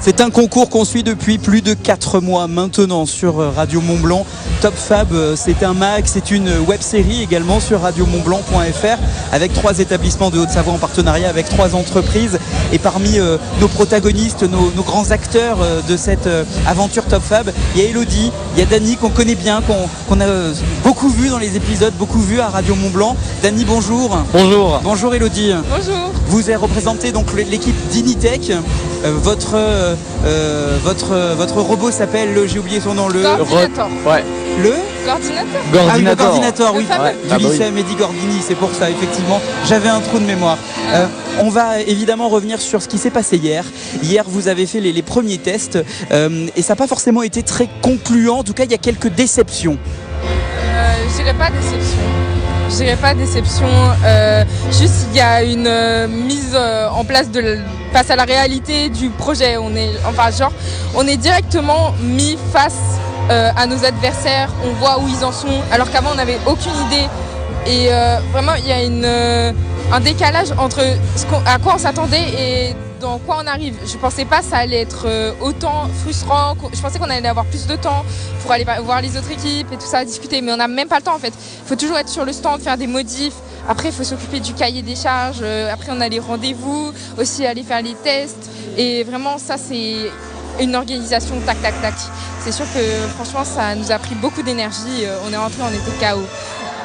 C'est un concours qu'on suit depuis plus de 4 mois maintenant sur Radio Mont-Blanc. Top Fab, c'est un mag, c'est une web-série également sur radiomontblanc.fr avec 3 établissements de Haute-Savoie en partenariat avec 3 entreprises. Et parmi nos protagonistes, nos grands acteurs de cette aventure Top Fab, il y a Elodie, il y a Dany qu'on connaît bien, qu'on a beaucoup vu dans les épisodes, beaucoup vu à Radio Mont-Blanc. Dany, bonjour. Bonjour. Bonjour Elodie. Bonjour. Vous avez représenté donc l'équipe d'Initech. Votre robot s'appelle, j'ai oublié son nom, le Coordinator. Ouais. Le Coordinator. Ah oui, le coordinateur, oui, Ouais. du lycée Mehdi Gordini, c'est pour ça, effectivement. J'avais un trou de mémoire. On va évidemment revenir sur ce qui s'est passé hier. Hier, vous avez fait les premiers tests et ça n'a pas forcément été très concluant. En tout cas, il y a quelques déceptions. Je dirais pas déception. Je dirais pas déception. Juste, il y a une mise en place face à la réalité du projet. On est directement mis face à nos adversaires. On voit où ils en sont, alors qu'avant, on n'avait aucune idée. Et vraiment, il y a un décalage entre à quoi on s'attendait et dans quoi on arrive. Je pensais pas que ça allait être autant frustrant. Je pensais qu'on allait avoir plus de temps pour aller voir les autres équipes et tout ça, discuter. Mais on n'a même pas le temps en fait. Il faut toujours être sur le stand, faire des modifs. Après, il faut s'occuper du cahier des charges. Après, on a les rendez-vous, aussi aller faire les tests. Et vraiment, ça, c'est une organisation tac, tac, tac. C'est sûr que franchement, ça nous a pris beaucoup d'énergie. On est rentré, on était KO.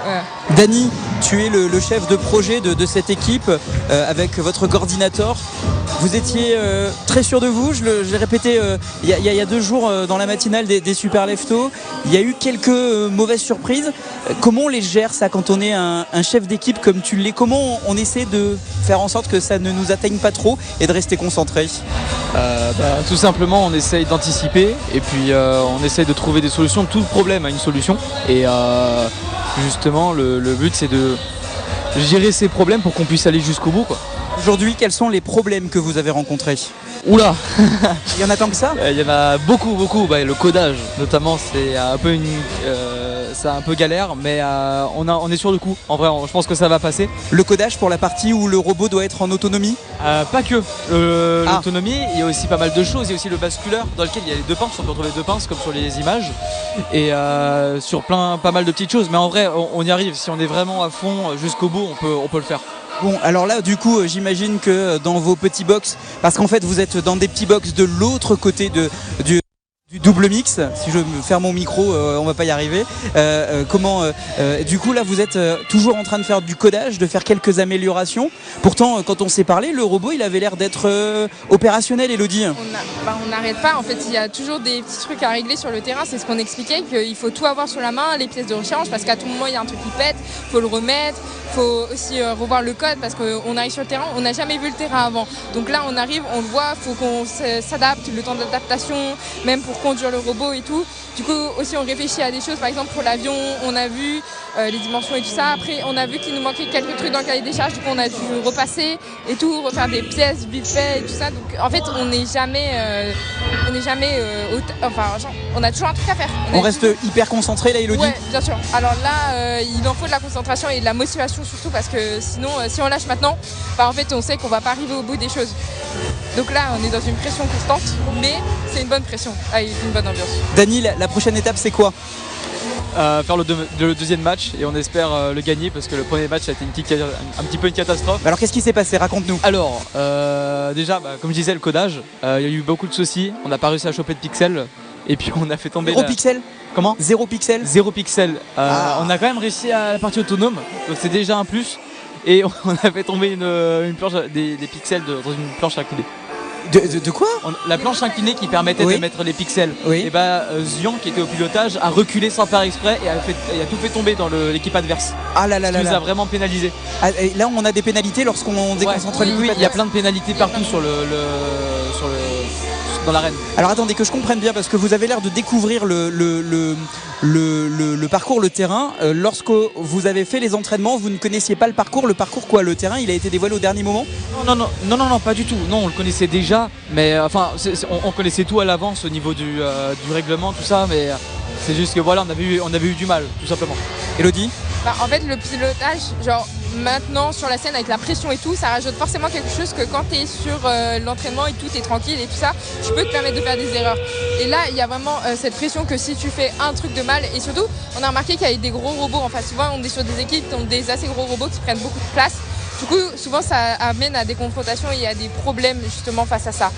Voilà. Dany, tu es le chef de projet de cette équipe avec votre coordinateur. Vous étiez très sûr de vous, je l'ai répété il y a 2 jours dans la matinale des Super Leftos. Il y a eu quelques mauvaises surprises. Comment on les gère ça quand on est un chef d'équipe comme tu l'es? Comment on essaie de faire en sorte que ça ne nous atteigne pas trop et de rester concentré? Tout simplement, on essaye d'anticiper et puis on essaye de trouver des solutions. Tout problème a une solution et justement le but c'est de gérer ces problèmes pour qu'on puisse aller jusqu'au bout, quoi. Aujourd'hui, quels sont les problèmes que vous avez rencontrés? Oula. Il y en a tant que ça? Il y en a beaucoup. Le codage notamment, c'est un peu c'est un peu galère, mais on est sur le coup. En vrai, je pense que ça va passer. Le codage pour la partie où le robot doit être en autonomie? Pas que l'autonomie, il y a aussi pas mal de choses. Il y a aussi le basculeur dans lequel il y a les 2 pinces. On peut retrouver 2 pinces comme sur les images et sur pas mal de petites choses. Mais en vrai, on y arrive. Si on est vraiment à fond jusqu'au bout, on peut le faire. Bon, alors là, du coup, j'imagine que dans vos petits box, parce qu'en fait, vous êtes dans des petits box de l'autre côté du double mix. Si je ferme mon micro, on va pas y arriver. Du coup, là, vous êtes toujours en train de faire du codage, de faire quelques améliorations. Pourtant, quand on s'est parlé, le robot, il avait l'air d'être opérationnel, Elodie. On n'arrête pas. En fait, il y a toujours des petits trucs à régler sur le terrain. C'est ce qu'on expliquait, qu'il faut tout avoir sur la main, les pièces de rechange, parce qu'à tout moment, il y a un truc qui pète, il faut le remettre. Il faut aussi revoir le code parce qu'on arrive sur le terrain, on n'a jamais vu le terrain avant. Donc là, on arrive, on le voit, il faut qu'on s'adapte, le temps d'adaptation, même pour conduire le robot et tout. Du coup, aussi, on réfléchit à des choses. Par exemple, pour l'avion, on a vu les dimensions et tout ça. Après, on a vu qu'il nous manquait quelques trucs dans le cahier des charges. Du coup, on a dû repasser et tout, refaire des pièces vite fait et tout ça. Donc, en fait, on n'est jamais on a toujours un truc à faire. On reste hyper concentré, là, Elodie? Ouais, bien sûr. Alors là, il en faut de la concentration et de la motivation surtout parce que sinon, si on lâche maintenant, en fait, on sait qu'on va pas arriver au bout des choses. Donc là, on est dans une pression constante, mais c'est une bonne pression, avec une bonne ambiance. Dany, la prochaine étape, c'est quoi? Faire le deuxième match et on espère le gagner parce que le premier match a été un petit peu une catastrophe. Alors qu'est-ce qui s'est passé? Raconte-nous. Alors déjà, comme je disais, le codage, il y a eu beaucoup de soucis, on n'a pas réussi à choper de pixels et puis on a fait tomber 0 pixels? Comment? 0 pixels? 0 pixels. On a quand même réussi à la partie autonome, donc c'est déjà un plus. Et on a fait tomber une planche, des pixels dans une planche inclinée. De quoi? La planche inclinée qui permettait de mettre les pixels. Oui. Et Zian qui était au pilotage a reculé sans faire exprès et a tout fait tomber dans l'équipe adverse. Ah là là là. Ce qui nous a vraiment pénalisé. Et là on a des pénalités lorsqu'on déconcentre l'équipe. Oui, il y a plein de pénalités partout dans l'arène. Alors attendez que je comprenne bien parce que vous avez l'air de découvrir le parcours, le terrain. Lorsque vous avez fait les entraînements, vous ne connaissiez pas le parcours. Le parcours quoi? Le terrain, il a été dévoilé au dernier moment? Non, pas du tout. Non, on le connaissait déjà, mais on connaissait tout à l'avance au niveau du règlement, tout ça, mais c'est juste que voilà, on avait eu du mal, tout simplement. Elodie? En fait, le pilotage, maintenant sur la scène avec la pression et tout, ça rajoute forcément quelque chose que quand tu es sur l'entraînement et tout, tu es tranquille et tout ça, tu peux te permettre de faire des erreurs. Et là, il y a vraiment cette pression que si tu fais un truc de mal, et surtout, on a remarqué qu'il y avait des gros robots, enfin souvent on est sur des équipes qui ont des assez gros robots qui prennent beaucoup de place. Du coup, souvent, ça amène à des confrontations et à des problèmes justement face à ça.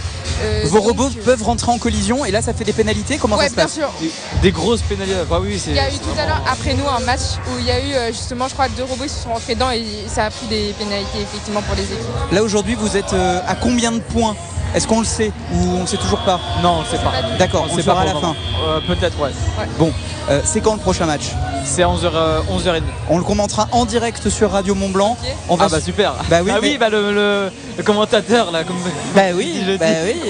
Vos robots peuvent rentrer en collision et là, ça fait des pénalités. Comment ça se passe? Bien sûr. Des grosses pénalités. Enfin, oui, il y a eu tout à l'heure, après nous, un match où il y a eu justement, je crois, 2 robots qui se sont rentrés dedans et ça a pris des pénalités effectivement pour les équipes. Là, aujourd'hui, vous êtes à combien de points? Est-ce qu'on le sait ou on ne sait toujours pas? Non, on ne sait pas. D'accord, on le saura à la fin. Peut-être, ouais. Bon, c'est quand le prochain match? C'est 11h30. On le commentera en direct sur Radio Mont Blanc. Okay. On va super. Bah oui, le commentateur là. Bah oui, oui.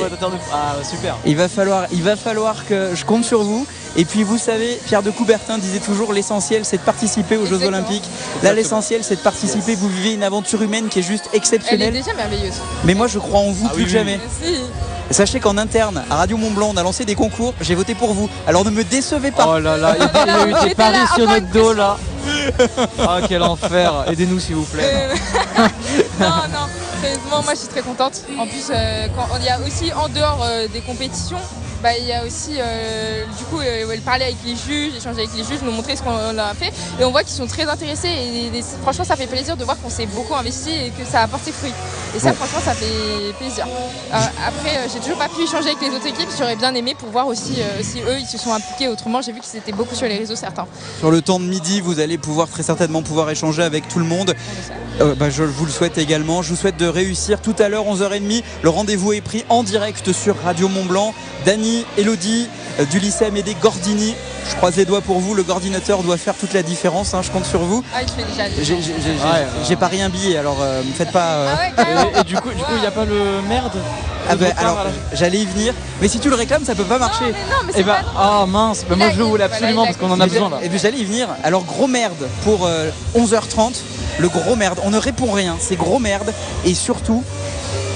Super. Il va falloir que je compte sur vous. Et puis vous savez, Pierre de Coubertin disait toujours l'essentiel c'est de participer aux Jeux Olympiques. Là l'essentiel c'est de participer, vous vivez une aventure humaine qui est juste exceptionnelle. Elle est déjà merveilleuse. Mais moi je crois en vous plus que jamais. Merci. Sachez qu'en interne, à Radio Mont Blanc, on a lancé des concours, j'ai voté pour vous. Alors ne me décevez pas. Oh là là, il y a eu des paris sur notre dos là. Ah quel enfer, aidez-nous s'il vous plaît. Non, sérieusement, moi je suis très contente. En plus, quand il y a aussi en dehors des compétitions, il y a aussi du coup parler avec les juges, échanger avec les juges, nous montrer ce qu'on a fait et on voit qu'ils sont très intéressés et franchement ça fait plaisir de voir qu'on s'est beaucoup investi et que ça a porté fruit et ça franchement ça fait plaisir. Après j'ai toujours pas pu échanger avec les autres équipes, j'aurais bien aimé pour voir aussi si eux ils se sont impliqués autrement, j'ai vu qu'ils étaient beaucoup sur les réseaux certains. Sur le temps de midi vous allez très certainement pouvoir échanger avec tout le monde. Je vous le souhaite également, je vous souhaite de réussir tout à l'heure 11h30, le rendez-vous est pris en direct sur Radio Mont Blanc. Dany, Elodie du lycée Amédée Gordini, je croise les doigts pour vous, le coordinateur doit faire toute la différence, je compte sur vous. Ah, il fait déjà. J'ai parié un billet, alors me faites pas. Et du coup, il n'y a pas le merde. Alors j'allais y venir, mais si tu le réclames, ça peut pas marcher. Non, mais c'est pas mince, moi je le voulais absolument parce qu'on en a besoin là. Et puis j'allais y venir. Alors gros merde pour 11h30, le gros merde. On ne répond rien, c'est gros merde et surtout.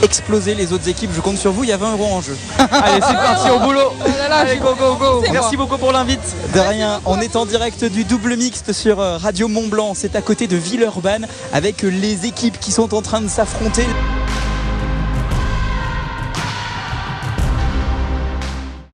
Exploser les autres équipes, je compte sur vous, il y a 20 € en jeu. Allez c'est parti au boulot. Allez go. Merci beaucoup pour l'invite. De rien, on est en direct du double mixte sur Radio Mont Blanc, c'est à côté de Villeurbanne avec les équipes qui sont en train de s'affronter.